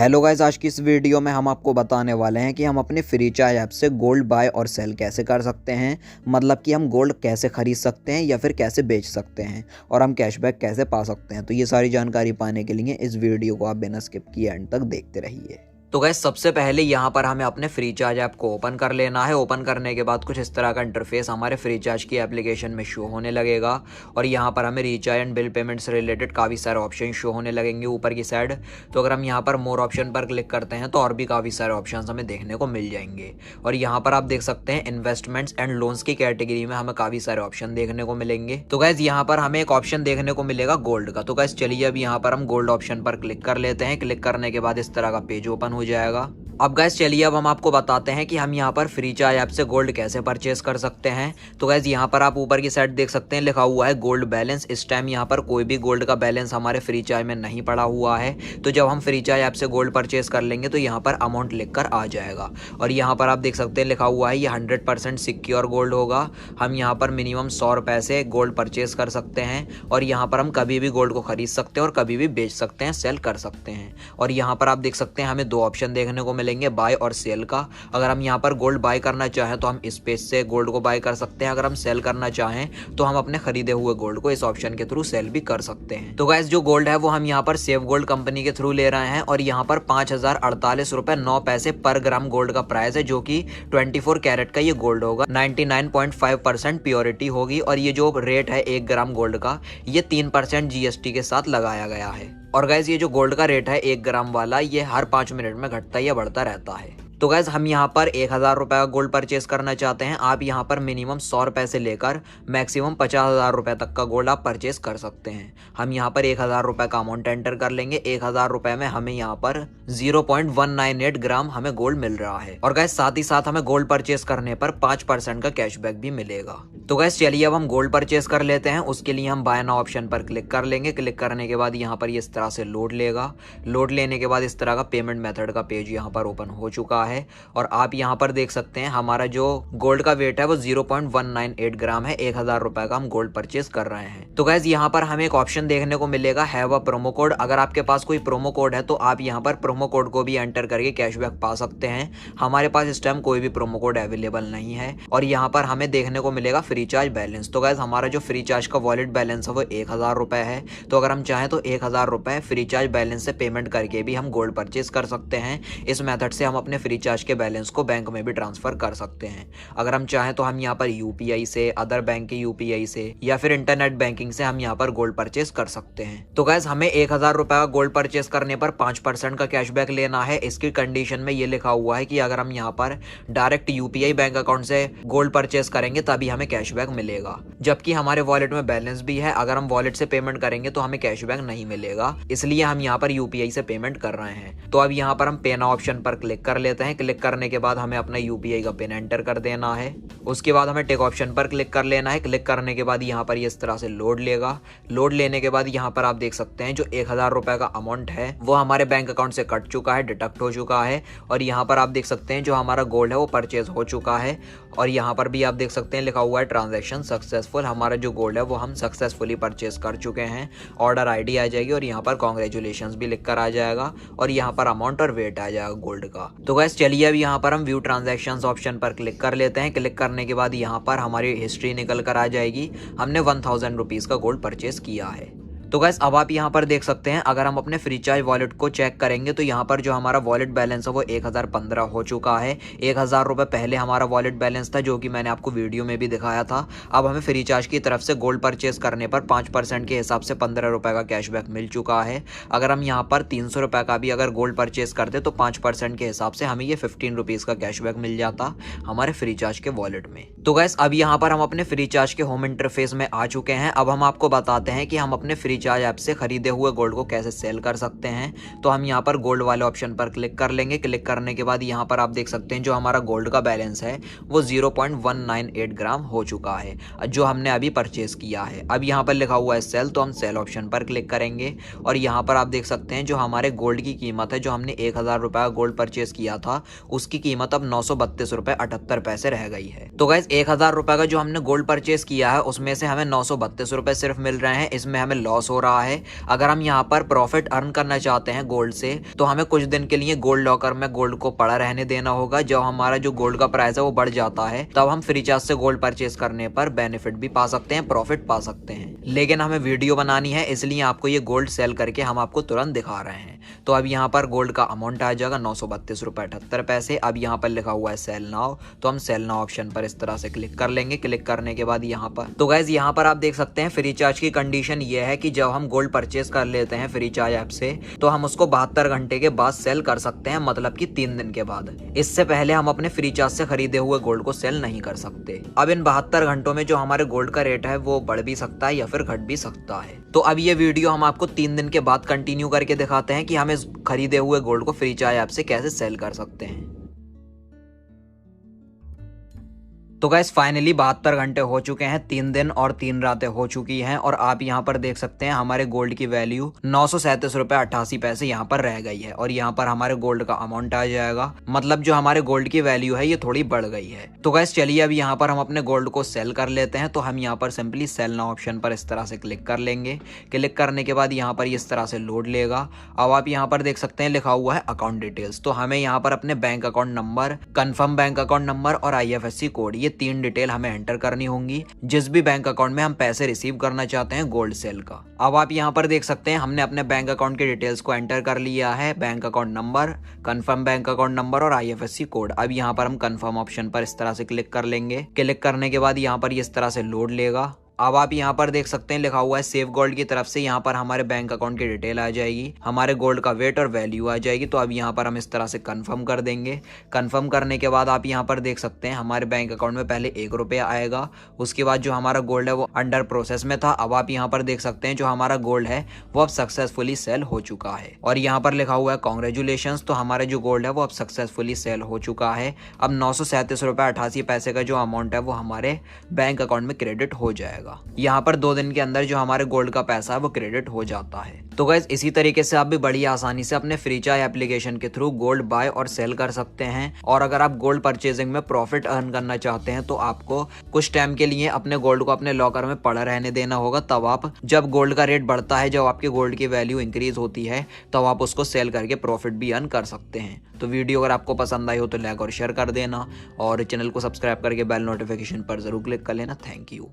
Hello guys, आज की इस वीडियो में हम आपको बताने वाले हैं कि हम अपने फ्रीचार्ज ऐप से गोल्ड बाय और सेल कैसे कर सकते हैं। मतलब कि हम गोल्ड कैसे खरीद सकते हैं या फिर कैसे बेच सकते हैं और हम कैशबैक कैसे पा सकते हैं। तो ये सारी जानकारी पाने के लिए इस वीडियो को आप बिना स्किप किए एंड तक देखते रहिए। तो गैस सबसे पहले यहाँ पर हमें अपने फ्रीचार्ज ऐप को ओपन कर लेना है। ओपन करने के बाद कुछ इस तरह का इंटरफेस हमारे फ्रीचार्ज की एप्लीकेशन में शो होने लगेगा और यहाँ पर हमें रिचार्ज एंड बिल पेमेंट से रिलेटेड काफ़ी सारे ऑप्शन शो होने लगेंगे ऊपर की साइड। तो अगर हम यहाँ पर मोर ऑप्शन पर क्लिक करते हैं तो और भी काफ़ी सारे ऑप्शन हमें देखने को मिल जाएंगे। और यहाँ पर आप देख सकते हैं इन्वेस्टमेंट्स एंड लोन्स की कैटेगरी में हमें काफ़ी सारे ऑप्शन देखने को मिलेंगे। तो गैस यहाँ पर हमें एक ऑप्शन देखने को मिलेगा गोल्ड का। तो गैस चलिए अब यहाँ पर हम गोल्ड ऑप्शन पर क्लिक कर लेते हैं। क्लिक करने के बाद इस तरह का पेज ओपन हो जाएगा। अब गैस चलिए अब हम आपको बताते हैं कि हम यहाँ पर फ्रीचार्ज ऐप से गोल्ड कैसे परचेस कर सकते हैं। तो गैस यहाँ पर आप ऊपर की साइड देख सकते हैं लिखा हुआ है गोल्ड बैलेंस। इस टाइम यहाँ पर कोई भी गोल्ड का बैलेंस हमारे फ्रीचार्ज में नहीं पड़ा हुआ है। तो जब हम फ्रीचार्ज ऐप से गोल्ड परचेस कर लेंगे तो यहाँ पर अमाउंट लिख कर आ जाएगा और यहाँ पर आप देख सकते हैं लिखा हुआ है ये 100% सिक्योर गोल्ड होगा। हम यहाँ पर मिनिमम 100 रुपये से गोल्ड परचेस कर सकते हैं और यहाँ पर हम कभी भी गोल्ड को खरीद सकते हैं और कभी भी बेच सकते हैं, सेल कर सकते हैं। और यहाँ पर आप देख सकते हैं हमें दो ऑप्शन देखने को मिलेंगे, बाय और सेल का। अगर हम यहाँ पर गोल्ड बाय करना चाहें तो हम इस पेज से गोल्ड को बाय कर सकते हैं। अगर हम सेल करना चाहें तो हम अपने खरीदे हुए गोल्ड को इस ऑप्शन के थ्रू सेल भी कर सकते हैं। तो गाइस जो गोल्ड है वो हम यहाँ पर सेव गोल्ड कंपनी के थ्रू ले रहे हैं और यहाँ पर 5048 रुपए 9 पैसे पर ग्राम गोल्ड का प्राइस है, जो कि 24 कैरेट का ये गोल्ड होगा। 99.5% प्योरिटी होगी और ये जो रेट है 1 ग्राम गोल्ड का ये 3% जीएसटी के साथ लगाया गया है। और गैस ये जो गोल्ड का रेट है 1 ग्राम वाला ये हर 5 मिनट में घटता या बढ़ता रहता है। तो गैस हम यहाँ पर 1000 रुपये का गोल्ड परचेस करना चाहते हैं। आप यहाँ पर मिनिमम 100 रुपये से लेकर मैक्सिमम 50,000 रुपये तक का गोल्ड आप परचेस कर सकते हैं। हम यहाँ पर 1000 रुपये का अमाउंट एंटर कर लेंगे। 1000 रुपये में हमें यहाँ पर 0.198 ग्राम हमें गोल्ड मिल रहा है। और गैस साथ ही साथ हमें गोल्ड परचेस करने पर 5% का कैशबैक भी मिलेगा। तो गैस चलिए अब हम गोल्ड परचेस कर लेते हैं। उसके लिए हम बाय नाउ ऑप्शन पर क्लिक कर लेंगे। क्लिक करने के बाद यहाँ पर इस तरह से लोड लेगा। लोड लेने के बाद इस तरह का पेमेंट मेथड का पेज यहाँ पर ओपन हो चुका है और आप यहाँ पर देख सकते हैं हमारा जो गोल्ड का वेट है वो 0.198 ग्राम है। 1000 रुपए का हम गोल्ड परचेस कर रहे हैं। तो गैस यहाँ पर हमें एक ऑप्शन देखने को मिलेगा हैव अ प्रोमो कोड। अगर आपके पास कोई प्रोमो कोड है तो आप यहाँ पर प्रोमो कोड को भी एंटर करके कैशबैक पा सकते हैं। हमारे पास इस टाइम कोई भी प्रोमो कोड अवेलेबल नहीं है और यहाँ पर हमें देखने को मिलेगा फ्रीचार्ज बैलेंस। तो गैस हमारा जो फ्रीचार्ज का वॉलेट बैलेंस है वो 1000 रुपए है। तो अगर हम चाहें तो 1000 रुपए फ्रीचार्ज बैलेंस से पेमेंट करके भी हम गोल्ड परचेस कर सकते हैं। इस मेथड से हम अपने फ्रीचार्ज के बैलेंस को बैंक में भी ट्रांसफर कर सकते हैं। अगर हम चाहें तो हम यहाँ पर यूपीआई से, अदर बैंक के यूपीआई से या फिर इंटरनेट बैंकिंग से हम यहाँ पर गोल्ड परचेस कर सकते हैं। तो गैस हमें 1000 रुपए का गोल्ड परचेस करने पर 5% का कैशबैक लेना है। इसकी कंडीशन में ये लिखा हुआ है कि अगर हम यहाँ पर डायरेक्ट यूपीआई बैंक अकाउंट से गोल्ड परचेस करेंगे तभी हमें कैशबैक मिलेगा, जबकि हमारे वॉलेट में बैलेंस भी है। अगर हम वॉलेट से पेमेंट करेंगे तो हमें कैशबैक नहीं मिलेगा, इसलिए हम यहाँ पर यूपीआई से पेमेंट कर रहे हैं। तो अब यहाँ पर हम पे नाउ ऑप्शन पर क्लिक कर लेते हैं। क्लिक करने के बाद हमें अपना यूपीआई का पिन एंटर कर देना है। उसके बाद हमें टेक ऑप्शन पर क्लिक कर लेना है। क्लिक करने के बाद यहाँ पर इस तरह से लोड लेगा। लोड लेने के बाद यहाँ पर आप देख सकते हैं जो 1000 रुपए का अमाउंट है वो हमारे बैंक अकाउंट से कट चुका है, डिडक्ट हो चुका है। और यहाँ पर आप देख सकते हैं जो हमारा गोल्ड है वो परचेज हो चुका है। और यहाँ पर भी आप देख सकते हैं लिखा हुआ है ट्रांजैक्शन सक्सेसफुल। हमारा जो गोल्ड है वो हम सक्सेसफुली परचेज कर चुके हैं। ऑर्डर आईडी आ जाएगी और यहाँ पर कॉन्ग्रेचुलेशंस भी लिख कर आ जाएगा और यहाँ पर अमाउंट और वेट आ जाएगा गोल्ड का। तो गैस चलिए अब यहाँ पर हम व्यू ट्रांजैक्शंस ऑप्शन पर क्लिक कर लेते हैं। क्लिक करने के बाद यहाँ पर हमारी हिस्ट्री निकल कर आ जाएगी। हमने 1000 रुपीज़ का गोल्ड परचेस किया है। तो गैस अब आप यहाँ पर देख सकते हैं अगर हम अपने फ्रीचार्ज वॉलेट को चेक करेंगे तो यहाँ पर जो हमारा वॉलेट बैलेंस है वो 1015 हो चुका है। 1000 रुपये पहले हमारा वॉलेट बैलेंस था, जो कि मैंने आपको वीडियो में भी दिखाया था। अब हमें फ्रीचार्ज की तरफ से गोल्ड परचेस करने पर 5% के हिसाब से 15 रुपये का कैशबैक मिल चुका है। अगर हम यहाँ पर 300 रुपये का भी अगर गोल्ड परचेस करते तो 5% के हिसाब से हमें ये 15 रुपीज़ का कैशबैक मिल जाता हमारे फ्रीचार्ज के वॉलेट में। तो गैस अब यहाँ पर हम अपने फ्रीचार्ज के होम इंटरफेस में आ चुके हैं। अब हम आपको बताते हैं कि हम अपने फ्रीचार्ज ऐप से खरीदे हुए गोल्ड को कैसे सेल कर सकते हैं। तो हम यहाँ पर गोल्ड वाले ऑप्शन पर क्लिक कर लेंगे। क्लिक करने के बाद यहाँ पर आप देख सकते हैं जो हमारा गोल्ड का बैलेंस है वो 0.198 ग्राम हो चुका है, जो हमने अभी परचेस किया है। अब यहाँ पर लिखा हुआ है सेल, तो हम सेल ऑप्शन पर क्लिक करेंगे और यहाँ पर आप देख सकते हैं जो हमारे गोल्ड की कीमत है, जो हमने 1000 रुपये का गोल्ड परचेस किया था उसकी कीमत अब 932 रुपये 78 पैसे रह गई है। तो गाइस 1000 रुपये का जो हमने गोल्ड परचेस किया है उसमें से हमें 932 रुपये सिर्फ मिल रहे हैं। इसमें हमें लॉस लॉस हो रहा है। अगर हम यहाँ पर प्रॉफिट अर्न करना चाहते हैं गोल्ड से, तो हमें कुछ दिन के लिए गोल्ड लॉकर में गोल्ड को पड़ा रहने देना होगा। जब हमारा जो गोल्ड का प्राइस है वो बढ़ जाता है, तब हम फ्रीचार्ज से गोल्ड परचेज करने पर बेनिफिट भी पा सकते हैं, प्रॉफिट पा सकते हैं। लेकिन हमें वीडियो बनानी है, इसलिए आपको ये गोल्ड सेल करके हम आपको तुरंत दिखा रहे हैं। तो अब यहाँ पर गोल्ड का अमाउंट आ जाएगा 932.78 रुपये। अब यहाँ पर लिखा हुआ है सेल नाउ, तो हम सेल नाउ ऑप्शन पर इस तरह से क्लिक कर लेंगे। क्लिक करने के बाद यहाँ पर तो गाइस यहाँ पर आप देख सकते हैं फ्रीचार्ज की कंडीशन ये है कि जब हम गोल्ड परचेज कर लेते हैं फ्रीचार्ज ऐप से, तो हम उसको 72 घंटे के बाद सेल कर सकते हैं, मतलब कि 3 दिन के बाद। इससे पहले हम अपने फ्रीचार्ज से खरीदे हुए गोल्ड को सेल नहीं कर सकते। अब इन 72 घंटों में जो हमारे गोल्ड का रेट है वो बढ़ भी सकता है या फिर घट भी सकता है। तो अब ये वीडियो हम आपको 3 दिन के बाद कंटिन्यू करके दिखाते हैं कि हम इस खरीदे हुए गोल्ड को फ्रीचार्ज ऐप से कैसे सेल कर सकते हैं। तो गाइस फाइनली 72 घंटे हो चुके हैं, 3 दिन और 3 रातें हो चुकी हैं, और आप यहाँ पर देख सकते हैं हमारे गोल्ड की वैल्यू 937.88 रुपये यहाँ पर रह गई है। और यहाँ पर हमारे गोल्ड का अमाउंट आ जाएगा, मतलब जो हमारे गोल्ड की वैल्यू है ये थोड़ी बढ़ गई है। तो गाइस चलिए अब यहाँ पर हम अपने गोल्ड को सेल कर लेते हैं। तो हम यहाँ पर सिंपली सेल नाउ ऑप्शन पर इस तरह से क्लिक कर लेंगे। क्लिक करने के बाद यहाँ पर इस तरह से लोड लेगा। अब आप यहाँ पर देख सकते हैं लिखा हुआ है अकाउंट डिटेल्स। तो हमें यहाँ पर अपने bank account number, confirm bank account number और IFSC कोड, ये 3 डिटेल हमें एंटर करनी होंगी जिस भी बैंक अकाउंट में हम पैसे रिसीव करना चाहते हैं गोल्ड सेल का। अब आप यहाँ पर देख सकते हैं हमने अपने बैंक अकाउंट के डिटेल्स को एंटर कर लिया है, bank account number, confirm bank account number और IFSC कोड। अब यहाँ पर हम कन्फर्म ऑप्शन पर इस तरह से क्लिक कर लेंगे। क्लिक करने के बाद यहाँ पर इस तरह से लोड लेगा। अब आप यहाँ पर देख सकते हैं लिखा हुआ है सेफ गोल्ड की तरफ से, यहाँ पर हमारे बैंक अकाउंट की डिटेल आ जाएगी, हमारे गोल्ड का वेट और वैल्यू आ जाएगी। तो अब यहाँ पर हम इस तरह से कंफर्म कर देंगे। कंफर्म करने के बाद आप यहाँ पर देख सकते हैं हमारे बैंक अकाउंट में पहले 1 रुपया आएगा, उसके बाद जो हमारा गोल्ड है वो अंडर प्रोसेस में था। अब आप यहाँ पर देख सकते हैं जो हमारा गोल्ड है वो अब सक्सेसफुली सेल हो चुका है, और यहाँ पर लिखा हुआ है कॉन्ग्रेचुलेशंस। तो हमारा जो गोल्ड है वो अब सक्सेसफुली सेल हो चुका है। अब 937.88 रुपये का जो अमाउंट है वो हमारे बैंक अकाउंट में क्रेडिट हो जाएगा। यहाँ पर 2 दिन के अंदर जो हमारे गोल्ड का पैसा है वो क्रेडिट हो जाता है। तो गाइस इसी तरीके से आप भी बड़ी आसानी से अपने फ्रीचार्ज एप्लीकेशन के थ्रू गोल्ड बाय और सेल कर सकते हैं। और अगर आप गोल्ड परचेजिंग में प्रॉफिट अर्न करना चाहते हैं तो आपको कुछ टाइम के लिए अपने गोल्ड को अपने लॉकर में पड़ा रहने देना होगा। तब आप जब गोल्ड का रेट बढ़ता है, जब आपके गोल्ड की वैल्यू इंक्रीज होती है, तब आप उसको सेल करके प्रॉफिट भी अर्न कर सकते हैं। तो वीडियो अगर आपको पसंद आई हो तो लाइक और शेयर कर देना, और चैनल को सब्सक्राइब करके बेल नोटिफिकेशन पर जरूर क्लिक कर लेना। Thank you.